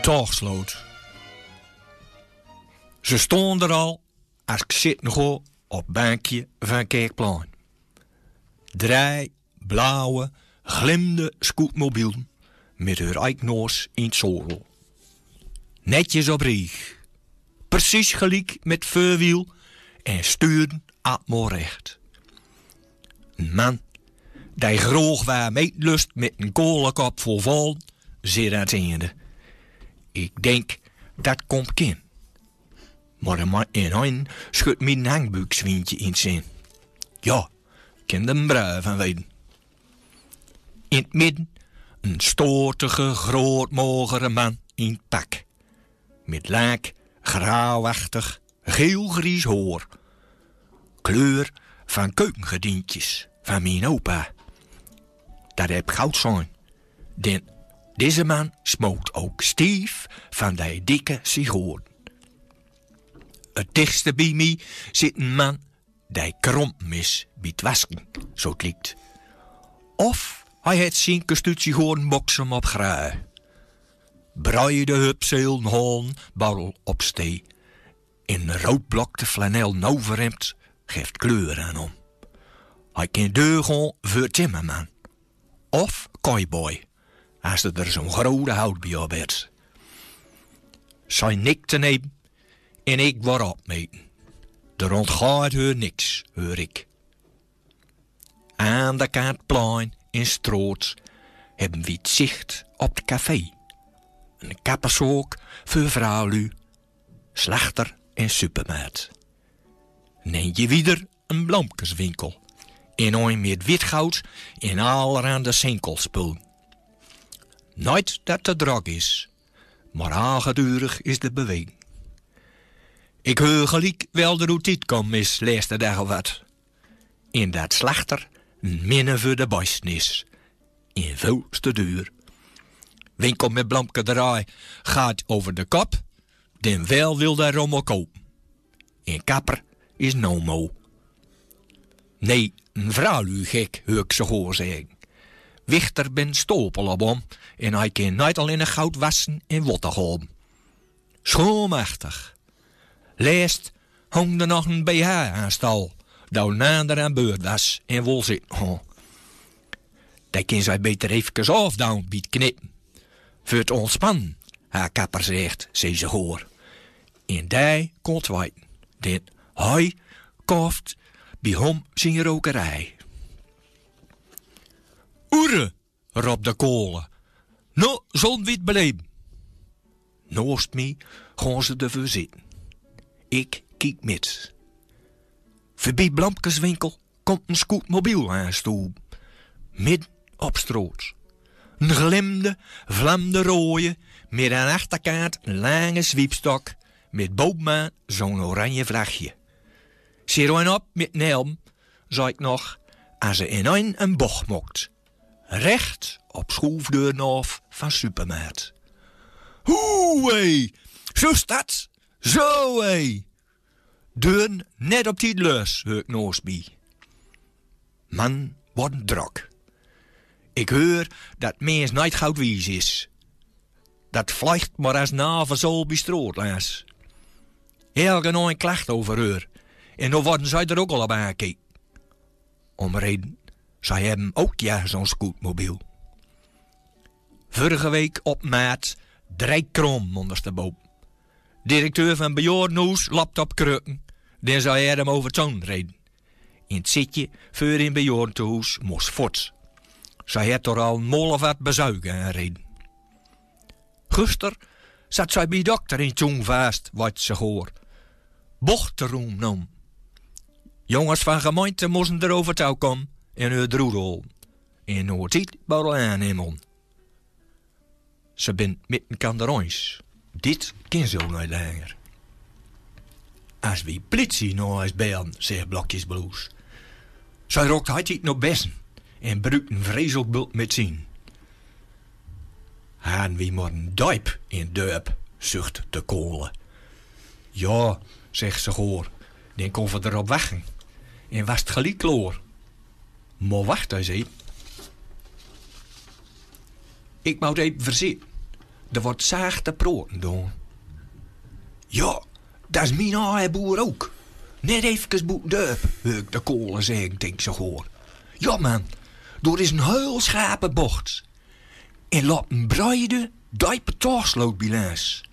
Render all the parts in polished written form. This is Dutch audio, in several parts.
Togsloot. Ze stonden er al als ik zit nog op het bankje van Kerkplein. 3 blauwe, glimde scootmobielen met haar eiknoos in het zadel. Netjes op rieg. Precies gelijk met voorwiel en stuurden atmo recht. Een man die graag waar meetlust met een kolenkop vol vol, zit aan het einde. Ik denk, dat komt kin. Maar een man in een schudt mijn hangbuikswientje in zin. Ja, ik ken er brui van weten. In het midden een stoortige, grootmogere man in het pak. Met laak, grauwachtig, geel-gries haar. Kleur van keukengedientjes van mijn opa. Dat heb goud zijn. Deze man smookt ook stief van die dikke sigaren. Het dichtste bij mij zit een man die krompen is bij het wasken, zo het lijkt. Of hij heeft zijn kastutje gewoon boksen op grui. Bruide hupseel, hoorn, barrel op stee. In een roodblokte flanel overhemd geeft kleur aan om. Hij kan deur gaan voor timmerman. Of cowboy, als er zo'n grote hout bij op is. Zijn nik te nemen en ik word opmeten. Er ontgaat haar niks, hoor ik. Aan de Kaartplein in Stroot hebben we het zicht op het café. Een kappershoek voor vrouwlu, slachter en supermarkt. Neem je wieder een bloemkeswinkel. En een met witgoud en allerhande sinkelspul. Nooit dat te druk is, maar aangedurig is de beweging. Ik hoor gelijk wel de routine komen is, laatste dag of wat. In dat slachter een minne voor de buisnis. In veelste duur. Winkel met bloemkederij gaat over de kop, den wel wil daar rommel kopen. En kapper is no mo. Nee, een vrouwlu gek, hoor ik ze hoor zeggen. Wichter ben stopel op om en hij kan nooit al in een goud wassen en wotten gaan. Schoonmachtig. Leest hong er nog een BH aan stal, dat nader aan beurt was en wol zitten. Oh. Dat kan zij beter even afdown bij het knippen. Voor het ontspannen, haar kapper zegt, zei ze hoor. En die komt wijten, dat hij koopt bij hem zijn rokerij. Oere, roept de kolen. Nou, zo'n wit beleven. Naast mij gaan ze ervoor zitten. Ik kijk met. Voorbij Blamkeswinkel komt een scootmobiel aanstoel. Midden op Stroot. Een glimde, vlamde rooie, met aan achterkant een lange zwiepstok, met bovenaan zo'n oranje vlagje. Ze rijden op met een helm, zei ik nog, als ze in een bocht mokt. Recht op schroefdeuren af van supermarkt. Hoe hé, zo staat, zo hé. Deuren net op die leus, hoor ik noos bij. Man wordt druk. Ik hoor dat mens niet goudwies is. Dat vliegt maar als navelzool bij strootlaas. Elke nou een klacht over haar. En dan worden zij er ook al op aangekeken. Om reden, zij hebben ook ja zo'n scootmobiel. Vorige week op maat 3 krom ondersteboven. Directeur van Bejaardenhuis laptop kreuken. Dan zou hij hem over toon reden. In het zitje voor in Bejaardenhuis moest voort. Zij had er al een mol wat bezuigen aanreden. Guster zat zij bij dokter in toen vast, wat ze hoor. Bochteroem nam. Jongens van gemeente moesten er over touw komen en hun droedel. En nooit iets bouwel aannemen. Ze ben met een kanderoins. Dit kan zo niet langer. Als we politie nou eens bellen, zegt Blokjesbloes. Zij rookt hij niet nog bessen en bruikt een vrezelbult met zien. Haan wie maar een duip in duip, zucht de kolen. Ja, zegt ze hoor, dan kon we erop wachten. En was het gelijk kloor. Maar wacht, hij zei. Ik moet even verzitten. er wordt zachte proten doen. Ja, dat is mijn eigen boer ook. Net even boeten duip, hoor ik de kolen zeggen, denk ze hoor. Ja man, door is een heel schape bocht. En laat een breide, diepe taarslootbilans.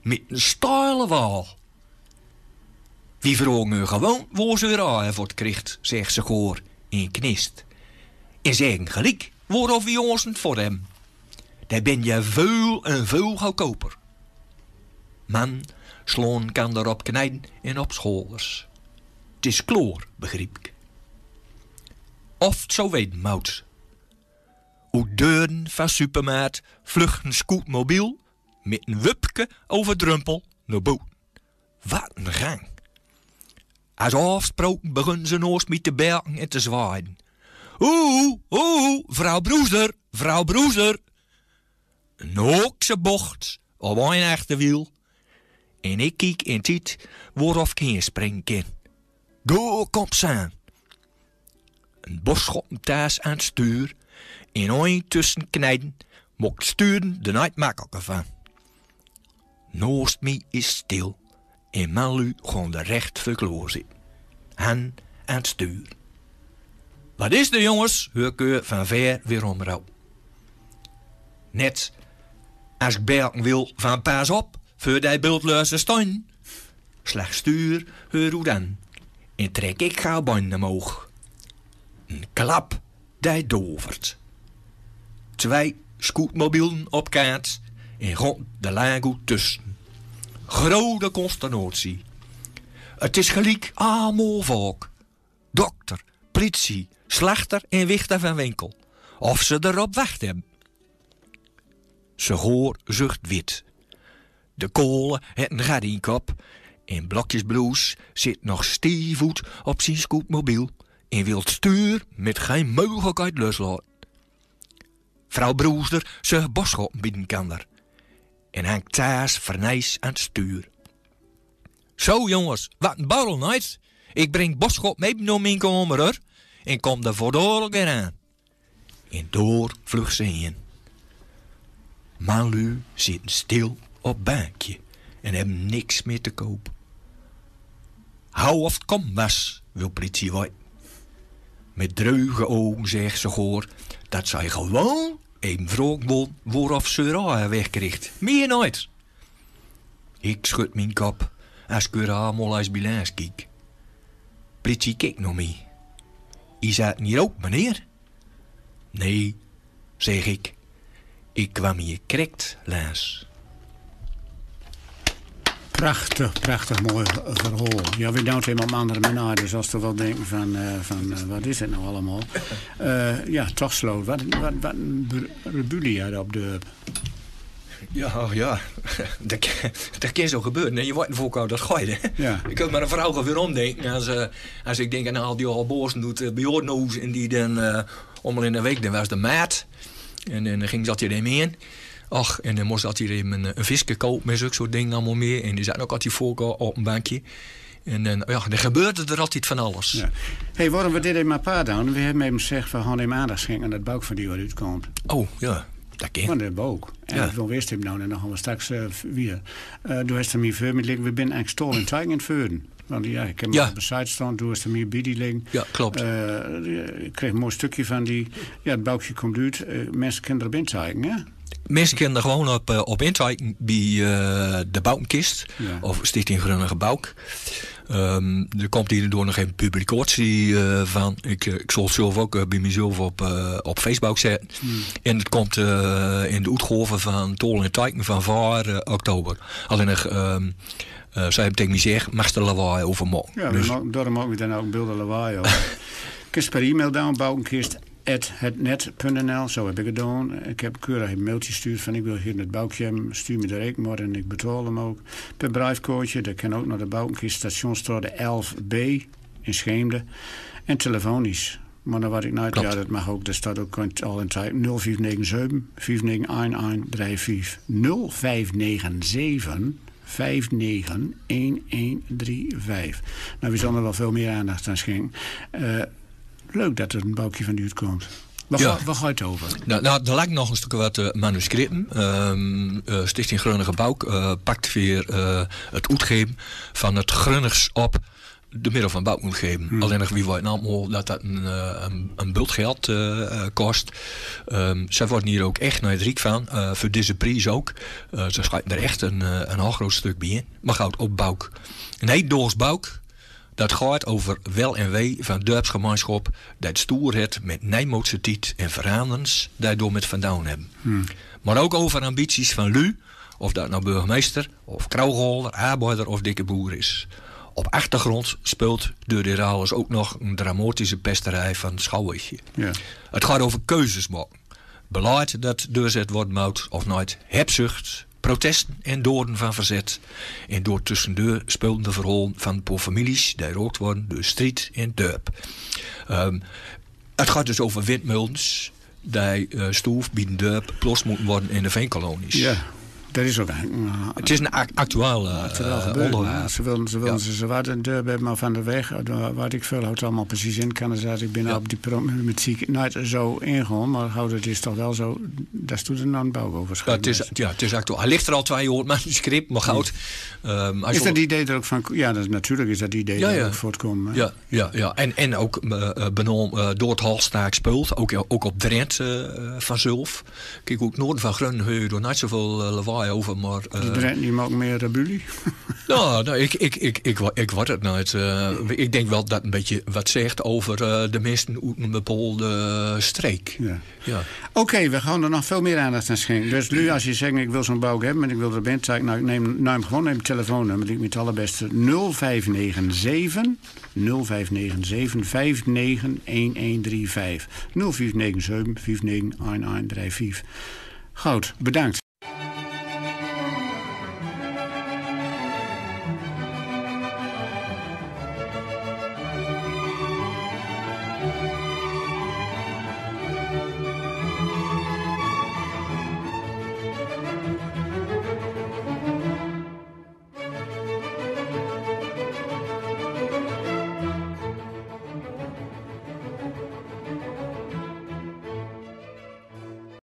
Met een steile wal. Wie vroeg nu gewoon waar ze er voor krijgt, zegt ze hoor, en knist. En zeggen gelijk, waarof we ons het voor hem. Daar ben je veel en veel goedkoper. Man, sloon kan erop knijden en op schouders. Het is kloor, begreep ik. Of het zo weten moet. Hoe deuren van supermarkt vluchten scootmobiel met een wupke over drumpel naar boven. Wat een gang. Als afgesproken begonnen ze nooit met te berken en te zwaaien. Oeh, vrouw Broezer. Een hoekse bocht op een achterwiel. En ik kijk in tijd waarop ik heen springen kan. Go, kom aan. Een bosschoppen thuis aan het stuur. En een tussen knijden mocht sturen de nooit makkelijker van. Noost me is stil. En Malu gewoon de recht verkloor zit. Han aan het stuur. Wat is er jongens? Hoor ik van ver weer omrouw. Net als ik berken wil van pas op, voor die bultluizen steun. Slechts stuur, hoor hoe dan. En trek ik gauw banden omhoog. Een klap, die dovert. 2 scootmobielen op kaart en gaat de lago tussen. Grote consternatie. Het is gelijk allemaal volk. Dokter, politie, slachter en wichter van winkel. Of ze erop wacht hebben. Ze hoor zucht wit. De kolen het een gat in kop. En Blokjes Blues zit nog stievoet op zijn scootmobiel. En wil het stuur met geen mogelijkheid loslaten. Vrouw Broester zegt boschoppen binnenkander. En hangt thuis vernijs aan het stuur. Zo jongens, wat een borrel nooit. Ik breng boschop mee naar mijn kamer hoor. En kom er voordorlijk weer aan. En door vlucht ze heen. Malu zit stil op bankje. En hebben niks meer te koop. Hou of het kom was, wil politie weten. Met dreuge ogen zegt ze hoor dat zij gewoon even vroeg won waarop ze haar wegkriegt. Meer nooit. Ik schud mijn kop als ik er allemaal als bilans kijk. Politie kijkt naar mij. Is dat niet ook, meneer? Nee, zeg ik. Ik kwam hier correct langs. Prachtig mooi verhaal. Ja, we doen het helemaal op andere manier. Dus als we wel denken van wat is het nou allemaal? Ja, toch sloot. Wat een rebellie had op de... Ja. Dat kan zo gebeuren. Je wordt voor elkaar dat gooien. Ja. Ik kan maar een vrouw weer omdenken. Als ik denk aan al die al bozen doet bij Oornoos en die dan om in de week, dan was de maat. En dan ging zat je er mee in. Ach, en dan moest dat hier even een visje kopen met zulke soort dingen allemaal meer. En die zat ook altijd voor op een bankje. En dan gebeurde er altijd van alles. Ja. Hey, waarom we dit even maar paar doen? We hebben even gezegd van gewoon even aandacht schenken aan dat buik van die wat uitkomt. Oh, ja. Dat kan. Van de boek. En dat wil wist hem nou en dan gaan we straks weer. Doe eens er meer voor met liggen. We zijn eigenlijk stolen en tegen in het vuren. Want ja, ik heb hem op de site staan. Doe eens er meer bij die liggen. Ja, klopt. Ik kreeg een mooi stukje van die. Ja, het buikje komt uit. Mensen kunnen erop inzeigen, hè? Mensen kunnen er gewoon op inzeigen bij de Bouwkist. Ja. Of Stichting Grunnige Bouwk. Er komt hierdoor nog een publicatie van. Ik zal het zelf ook bij mezelf op Facebook zetten. En het komt in de uitgave van Tol en Tijken van 4 oktober. Alleen nog, zij hebben tegen me gezegd, mag er lawaai over maken. Ja, dus... daarom maken we dan ook beelden lawaai over. Kist per e-mail down, bouwkist@hetnet.nl. Zo heb ik het gedaan. Ik heb keurig een mailtje gestuurd van ik wil hier het bouwkje hebben. Stuur me de rekening en ik betaal hem ook. Per briefkootje, dat kan ook naar de Bouwkist Stationsstraat 11B in Scheemde. En telefonisch. Maar dan wat ik nou, ja, dat mag ook. Dat staat ook al in tijd. 0597 591135 0597 591135. Nou, we zullen er wel veel meer aandacht aan schenken. Leuk dat er een bouwkje van u komt. Waar gaat het over? Nou, er lijkt nog een stuk wat manuscripten. Stichting Grunnige Bouk pakt weer het uitgeven van het Grunnigs op de middel van Bouk moet geven. Alleen nog wie weet nou dat een bult geld kost. Zij worden hier ook echt naar het riek van. Voor deze prijs ook. Ze schrijven er echt een heel groot stuk bij in. Maar gaat op Bouk. Nee, Doors Bouk. Dat gaat over wel en wee van dorpsgemeenschap dat stoer het met Nijmootse tijd en verhanens daardoor met vandaan hebben. Maar ook over ambities van Lu, of dat nou burgemeester, of krauwholder, arbeider of dikke boer is. Op achtergrond speelt door de Rales ook nog een dramatische pesterij van Schouwwegje. Ja. Het gaat over keuzes maken. Beleid dat doorzet wordt mout of nooit, hebzucht, protesten en doden van verzet. En door tussendoor speelden de verhaal van de families die rookt worden door strijd en dorp. Het gaat dus over windmolens die stoef bij de dorp plots moeten worden in de veenkolonies. Ja. Dat is ook het is een actueel onderwerp. Ze willen ze wat een deur hebben, maar van de weg, wat ik veel houdt allemaal precies in. Kan zeggen, ik ben op die problematiek nooit zo ingegaan, maar het is toch wel zo, daar stoet er nou een bouw over. Het is actueel. Hij ligt er al 2 jaar manuscript, maar goud. Is dat idee er ook van? Ja, natuurlijk is dat idee er ook voortkomen. Ja. En ook benoemd door het Halstaak speelt, ook op Drent vanzelf. Kijk, ook noorden van Groningen door niet zoveel lawaai over, maar die Drent die maakt meer rebellie. Nou, ik word het nooit. Ik denk wel dat een beetje wat zegt over de mensen uit een bepaalde streek. Ja. Oké, we gaan er nog veel meer aandacht aan schenken. Dus nu, als je zegt, ik wil zo'n bouw hebben en ik wil er bent, zeg ik, nou, neem het telefoonnummer, die ik met het allerbeste 0597 591135. 0597 591135. Goud, bedankt.